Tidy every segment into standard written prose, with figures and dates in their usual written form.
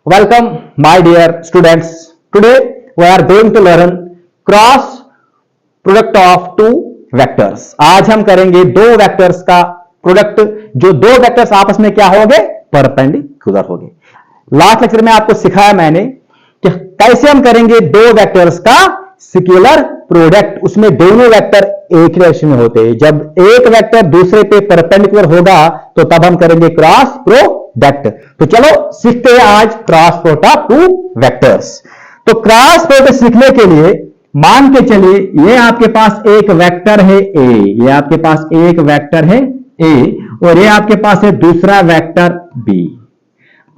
Welcome, my dear students. Today we are going to learn cross product of two vectors. आज हम करेंगे दो vectors का product, जो दो वेक्टर्स आपस में क्या होंगे, परपेंडिकुलर होंगे। लास्ट लेक्चर में आपको सिखाया मैंने कि कैसे हम करेंगे दो वेक्टर्स का स्केलर प्रोडक्ट। उसमें दोनों वेक्टर एक डायरेक्शन में होते हैं। जब एक वेक्टर दूसरे पे परपेंडिकुलर होगा तो तब हम करेंगे क्रॉस प्रोडक्ट। तो चलो सीखते हैं आज cross product of two vectors. तो क्रॉस प्रोडक्ट सीखने के लिए मान के चलिए ये आपके पास एक वेक्टर है ए, ये आपके पास एक वेक्टर है ए और ये आपके पास है दूसरा वेक्टर बी।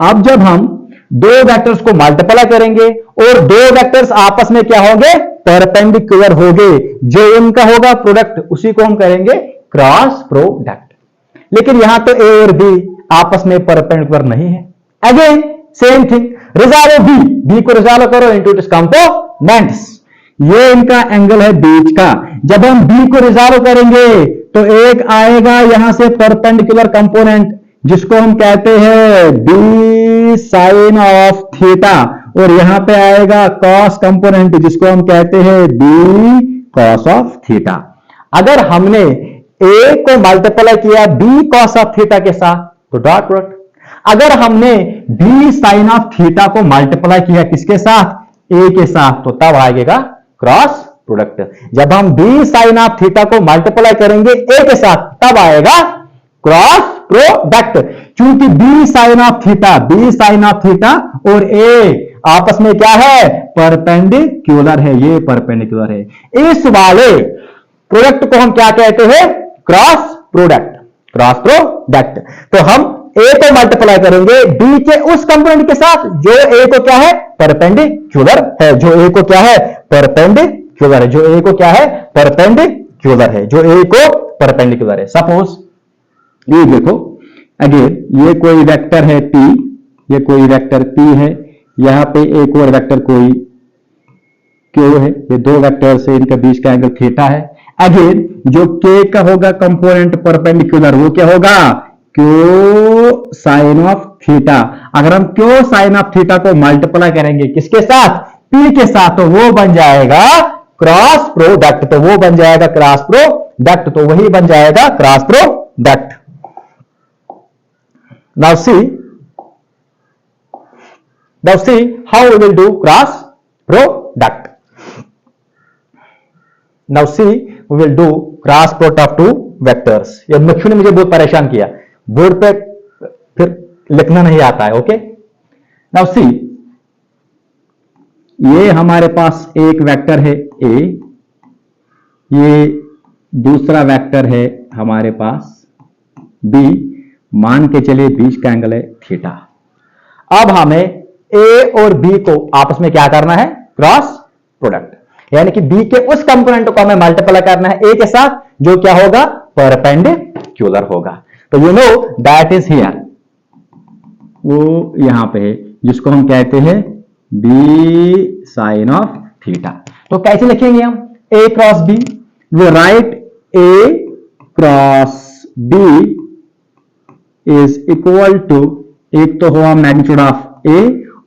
अब जब हम दो वेक्टर्स को मल्टीप्लाई करेंगे और दो वेक्टर्स आपस में क्या होंगे, परपेंडिकुलर होंगे, जो उनका होगा प्रोडक्ट उसी को हम करेंगे क्रॉस प्रोडक्ट। लेकिन यहां तो ए और बी आपस में परपेंडिकुलर नहीं है। Again same thing, resolve b को रिजॉल्व करो इनटू इट्स कंपोनेंट्स। ये इनका एंगल है बीच का। जब हम बी को रिजॉल्व करेंगे तो एक आएगा यहां से परपेंडिकुलर कंपोनेंट जिसको हम कहते हैं बी साइन ऑफ थीटा, और यहां पे आएगा कॉस कंपोनेंट जिसको हम कहते हैं बी कॉस ऑफ थीटा। अगर हमने ए को मल्टीप्लाई किया बी कॉस ऑफ थीटा के साथ तो डॉट प्रोडक्ट। अगर हमने बी साइन ऑफ थीटा को मल्टीप्लाई किया किसके साथ, ए के साथ, तो तब आएगा क्रॉस प्रोडक्ट। जब हम बी साइन ऑफ थीटा को मल्टीप्लाई करेंगे ए के साथ तब आएगा क्रॉस प्रोडक्ट। चूंकि बी साइन ऑफ थीटा और ए आपस में क्या है, परपेंडिकुलर है, ये परपेंडिकुलर है। इस वाले प्रोडक्ट को हम क्या कहते हैं, क्रॉस प्रोडक्ट। तो हम ए को मल्टीप्लाई करेंगे बी के उस कंपोनेंट के साथ जो ए को क्या है, परपेंडिकुलर है, जो ए को क्या है, परपेंडिकुलर है, जो ए को क्या है, परपेंडिकुलर है, जो ए को परपेंडिकुलर है। सपोज ये देखो, अगेन ये कोई वेक्टर है P, ये कोई वेक्टर P है, यहां पे एक और वेक्टर कोई Q है, ये दो वेक्टर से इनके बीच का एंगल थीटा है। अगेन जो K का होगा कंपोनेंट परपेंडिकुलर वो क्या होगा, Q साइन ऑफ थीटा। अगर हम Q साइन ऑफ थीटा को मल्टीप्लाई करेंगे किसके साथ, P के साथ, तो वो बन जाएगा क्रॉस प्रोडक्ट। तो वो बन जाएगा क्रॉस प्रोडक्ट, तो वही बन जाएगा cross product. Now see how we will do cross product. Now see we will do cross product of two vectors. ये मच्छू ने मुझे बहुत परेशान किया, बोर्ड पे फिर लिखना नहीं आता है। ओके, Now see, ये हमारे पास एक वेक्टर है A, ये दूसरा वेक्टर है हमारे पास B, मान के चलिए बीच का एंगल है थीटा। अब हमें ए और बी को आपस में क्या करना है, क्रॉस प्रोडक्ट, यानी कि बी के उस कंपोनेंट को हमें मल्टीप्लाई करना है ए के साथ जो क्या होगा, परपेंडिकुलर होगा। तो you know that is here, वो यहां पे है जिसको हम कहते हैं बी साइन ऑफ थीटा। तो कैसे लिखेंगे हम, A cross B, we write A cross B is equal to, एक तो हुआ मैग्नीट्यूड ऑफ ए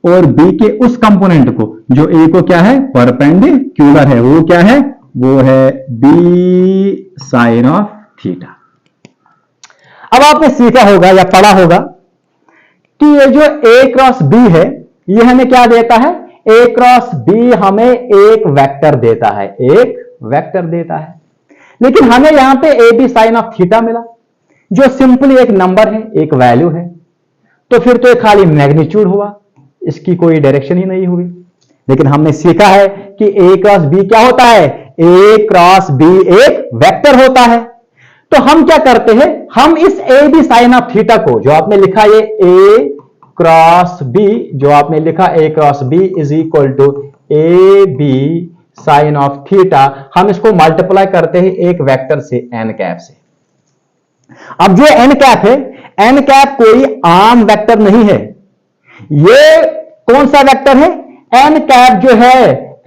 और बी के उस कंपोनेंट को जो ए को क्या है, परपेंडिकुलर है, वो क्या है, वो है बी साइन ऑफ थीटा। अब आपने सीखा होगा या पढ़ा होगा कि ये जो ए क्रॉस बी है ये हमें क्या देता है, ए क्रॉस बी हमें एक वेक्टर देता है, एक वेक्टर देता है। लेकिन हमें यहां पे a B sine of theta मिला जो सिंपली एक नंबर है, एक वैल्यू है। तो फिर तो एक खाली मैग्नीट्यूड हुआ, इसकी कोई डायरेक्शन ही नहीं हुई। लेकिन हमने सीखा है कि ए क्रॉस बी क्या होता है, ए क्रॉस बी एक वेक्टर होता है। तो हम क्या करते हैं, हम इस a B sine of theta को जो आपने लिखा, ये ए क्रॉस बी जो आपने लिखा, A cross B is equal to A B sine of theta, हम इसको मल्टीप्लाई करते हैं एक वेक्टर से, एन कैप से। अब जो एन कैप है, एन कैप कोई आम वेक्टर नहीं है, ये कौन सा वेक्टर है, एन कैप जो है,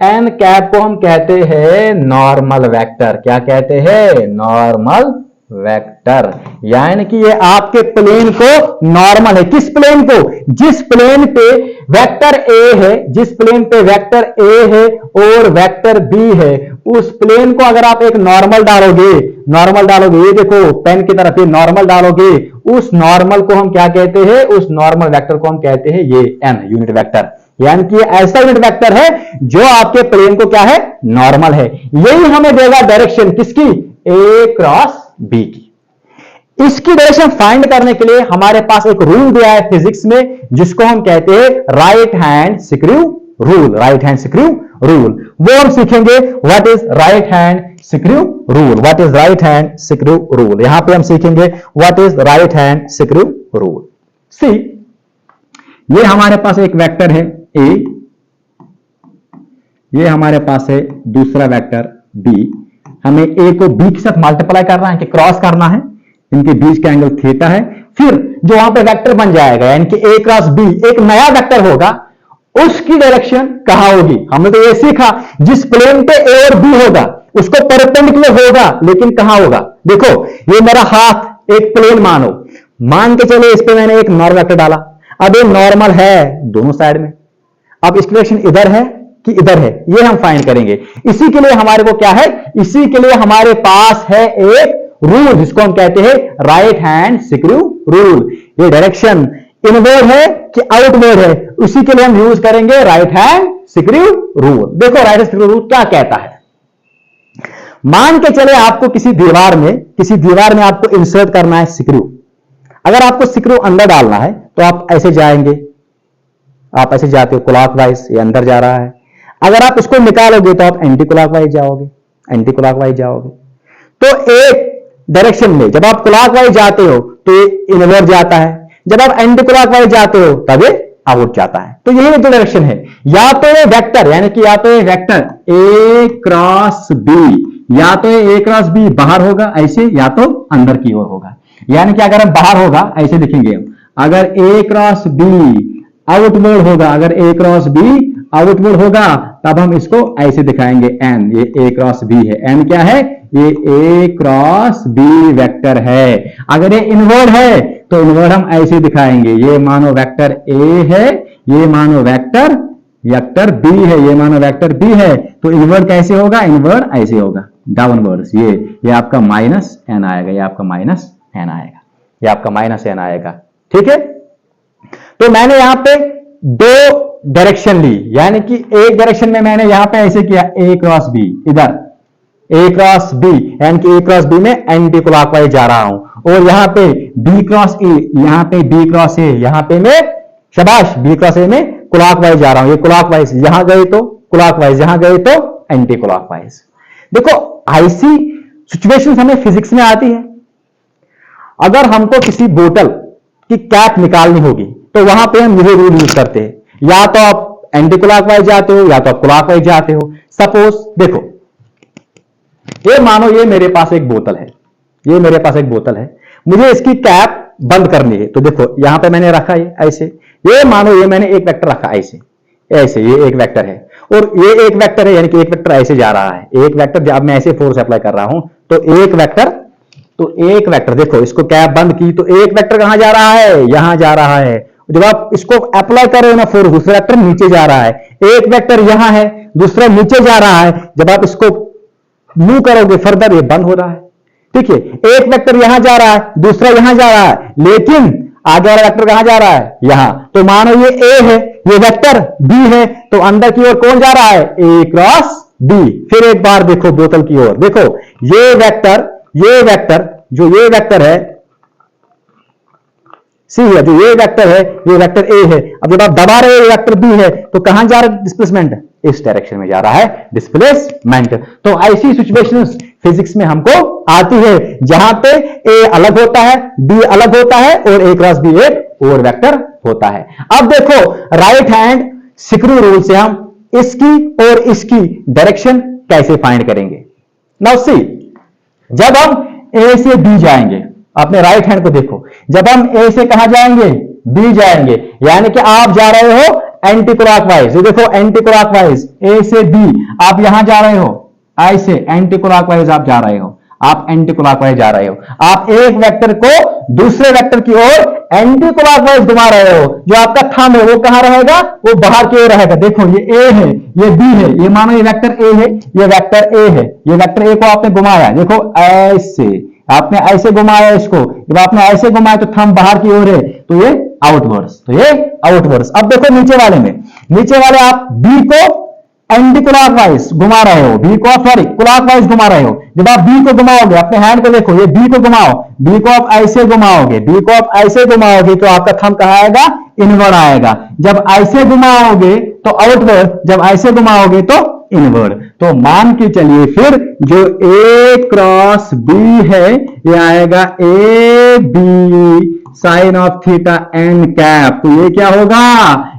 एन कैप को हम कहते हैं नॉर्मल वेक्टर। क्या कहते हैं, नॉर्मल वेक्टर, यानी कि ये आपके प्लेन को नॉर्मल है। किस प्लेन को? जिस प्लेन पे वेक्टर ए है, जिस प्लेन पे वेक्टर ए है और वेक्टर बी है, उस प्लेन को अगर आप एक नॉर्मल डालोगे, ये देखो पेन की तरफ ये नॉर्मल डालोगे, उस नॉर्मल को हम क्या कहते हैं? उस नॉर्मल वेक्टर को हम कहते हैं ये एन, यूनिट वेक्टर। यानी कि ऐसा यूनिट वेक्टर है जो आपके प्लेन को क्या है? नॉर्मल है। यही हमें देगा डायरेक्शन किसकी? ए क्रॉस बी की। इसकी डायरेक्शन फाइंड करने के लिए हमारे पास एक रूल दिया है फिजिक्स में, जिसको हम कहते हैं right hand screw rule. Right hand screw rule वो हम सीखेंगे। What is right hand screw rule? What is right hand screw rule? यहां पे हम सीखेंगे what is right hand screw rule. See, ये हमारे पास एक वेक्टर है ए, ये हमारे पास है दूसरा वेक्टर बी। हमें ए को बी के साथ मल्टीप्लाई करना है कि क्रॉस करना है, इनके बीच का एंगल थीटा है। फिर जो वहां पे वेक्टर बन जाएगा यानी कि ए क्रॉस बी, एक नया वेक्टर होगा, उसकी डायरेक्शन कहां होगी? हमने तो ये सीखा जिस प्लेन पे ए और बी होगा उसको परपेंडिकुलर होगा, लेकिन कहां होगा? देखो ये मेरा हाथ एक प्लेन मानो, मान के चलो इस पे मैंने एक नॉर्मल वेक्टर डाला। अब ये नॉर्मल है दोनों साइड में, अब इसकी डायरेक्शन इधर है कि इधर है, ये हम फाइंड करेंगे। इसी के लिए हमारे को क्या है? इसी के लिए हमारे पास है एक रूल जिसको हम कहते हैं राइट हैंड स्क्रू रूल। ये डायरेक्शन इनवर्ड है कि आउटवर्ड है, उसी के लिए हम यूज करेंगे राइट हैंड स्क्रू रूल। देखो राइट हैंड स्क्रू रूल क्या कहता है। मान के चले आपको किसी दीवार में आपको इंसर्ट करना है स्क्रू। अगर आपको स्क्रू अंदर डालना है तो आप ऐसे जाएंगे, आप ऐसे जाते हो क्लॉकवाइज, ये अंदर जा रहा है। अगर आप इसको निकालोगे तो आप एंटी क्लॉकवाइज जाओगे। तो एक डायरेक्शन में जब आप क्लॉकवाइज जाते हो तो ये इनवर्ड जाता है, जब आप एंटी क्लॉकवाइज जाते हो तब ये आउट जाता है। तो यही जो डायरेक्शन है, या तो ये वेक्टर यानी कि या तो ये वेक्टर ए क्रॉस बी, या तो ये ए क्रॉस बी बाहर होगा ऐसे, या तो अंदर की ओर होगा। यानी कि अगर हम बाहर होगा ऐसे लिखेंगे हम, अगर ए क्रॉस बी आउटवर्ड होगा, अगर ए क्रॉस बी आउटवर्ड होगा तब हम इसको ऐसे दिखाएंगे एन, ये ए क्रॉस बी है। एन क्या है? ये ए क्रॉस बी वेक्टर है। अगर ये इनवर्ड है तो इनवर्ड हम ऐसे दिखाएंगे, ये मानो वेक्टर ए है, ये मानो वेक्टर बी है, ये मानो वेक्टर बी है। तो इनवर्ड कैसे होगा? इनवर्ड ऐसे होगा डाउनवर्ड्स, ये आपका माइनस एन आएगा, ये आपका माइनस एन आएगा, ये आपका माइनस एन आएगा। ठीक है, तो मैंने यहां पे दो डायरेक्शन ली, यानी कि एक डायरेक्शन में मैंने यहां पे ऐसे किया ए क्रॉस बी, इधर ए क्रॉस बी, यानी कि ए क्रॉस बी में एंटी क्लॉकवाइज जा रहा हूं, और यहां पे बी क्रॉस ए, यहां पे बी क्रॉस ए, यहां पे मैं शाबाश बी क्रॉस ए में क्लॉकवाइज जा रहा हूं। ये क्लॉकवाइज यहां गए तो क्लॉकवाइज, यहां गए तो एंटी क्लॉकवाइज। देखो ऐसी सिचुएशंस हमें फिजिक्स में आती है। अगर हमको किसी बोतल की कैप निकालनी होगी तो वहां पे हम यही रूल यूज करते हैं, या तो आप एंटी क्लॉकवाइज जाते हो या तो आप क्लॉकवाइज जाते हो। सपोज देखो ये मानो ये मेरे पास एक बोतल है, ये मेरे पास एक बोतल है, मुझे इसकी कैप बंद करनी है। तो देखो यहां पे मैंने रखा ये ऐसे, ये मानो ये मैंने एक वेक्टर रखा ऐसे ऐसे, ये एक वेक्टर है और ये एक वेक्टर है, यानी कि एक वेक्टर ऐसे जा रहा है, एक वेक्टर जब मैं ऐसे फोर्स अप्लाई कर रहा हूं तो एक वेक्टर देखो इसको कैप बंद की तो एक वेक्टर कहां जा रहा है? यहां जा रहा है। जब आप इसको अप्लाई कर रहे हो ना फोर्स, दूसरा वेक्टर नीचे जा रहा है। एक वेक्टर यहां है, दूसरा नीचे जा रहा है। जब आप इसको मूव करोगे फर्दर ये बंद हो रहा है। ठीक है, एक वेक्टर यहां जा रहा है, दूसरा यहां जा रहा है, लेकिन आगे वाला वेक्टर कहां जा रहा है? यहां। तो मानो ये ए है, ये वेक्टर बी है, तो अंदर की ओर कौन जा रहा है? A cross B. फिर एक बार देखो बोतल की ओर, देखो ये वेक्टर जो ये वेक्टर है सी है, जो ये वेक्टर है ये वेक्टर ए है। अब जब आप दबा रहे हो ये वेक्टर बी है, तो कहां जा रहा है डिस्प्लेसमेंट? इस डायरेक्शन में जा रहा है डिस्प्लेसमेंट। तो ऐसी सिचुएशंस फिजिक्स में हमको आती है जहां पे ए अलग होता है, बी अलग होता है और ए क्रॉस बी एक और वेक्टर होता है। अब देखो राइट हैंड स्क्रू रूल से हम इसकी और इसकी डायरेक्शन कैसे फाइंड करेंगे। नाउ सी, जब हम ए से बी जाएंगे, अपने राइट हैंड को देखो, जब हम ए से कहां जाएंगे? बी जाएंगे, यानी कि आप जा रहे हो एंटी क्लॉकवाइज। ये देखो एंटी क्लॉकवाइज, ए से बी आप यहां जा रहे हो ऐसे, एंटी क्लॉकवाइज आप जा रहे हो। आप एंटी क्लॉकवाइज जा रहे हो। आप एक वेक्टर को दूसरे वेक्टर की ओर एंटी क्लॉकवाइज घुमा रहे हो। जो आपका थंब है वो कहां रहेगा, वो बाहर की ओर रहेगा। देखो ये ए है, ये बी है, ये मानो ये वेक्टर ए है, ये वेक्टर ए है, ये वेक्टर ए को आपने घुमाया, देखो ऐसे आपने ऐसे घुमाया इसको, जब आपने ऐसे घुमाया तो थंब बाहर की ओर है, तो ये आउटवर्ड्स, तो ये आउटवर्ड्स। अब देखो नीचे वाले में, नीचे वाले आप बी को एंटी क्लॉकवाइज घुमा रहे हो, बी को सॉरी क्लॉकवाइज घुमा रहे हो। जब आप बी को घुमाओगे, अपने हैंड को देखो, ये बी को घुमाओ, बी को आप ऐसे घुमाओगे, बी को आप ऐसे घुमाओगे तो आपका थंब कहां आएगा, इनवर्ड आएगा। जब ऐसे घुमाओगे तो आउटवर्ड, जब ऐसे घुमाओगे तो इनवर्ड। तो मान के चलिए फिर जो ए क्रॉस बी है ये आएगा a B sine of theta n cap. तो ये क्या होगा,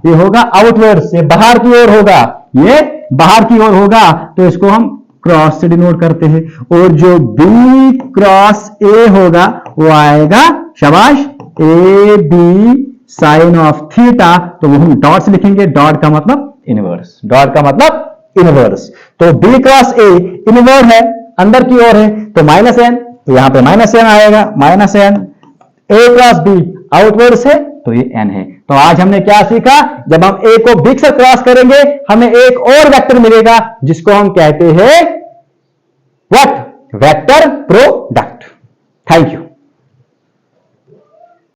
ये होगा आउटवर्ड से, बाहर की ओर होगा, ये बाहर की ओर होगा, तो इसको हम क्रॉस से डिनोट करते हैं। और जो बी क्रॉस ए होगा वो आएगा, शाबाश, a B sine of theta, तो वो हम डॉट से लिखेंगे, डॉट का मतलब इनवर्स, डॉट का मतलब इनवर्स। तो बी क्रॉस ए इनवर्ड है, अंदर की ओर है, तो माइनस एन, तो यहां पे माइनस एन आएगा, माइनस एन। ए क्रॉस बी आउटवर्ड से, तो ये एन है। तो आज हमने क्या सीखा, जब हम ए को बी से क्रॉस करेंगे हमें एक और वेक्टर मिलेगा जिसको हम कहते हैं व्हाट, वेक्टर प्रो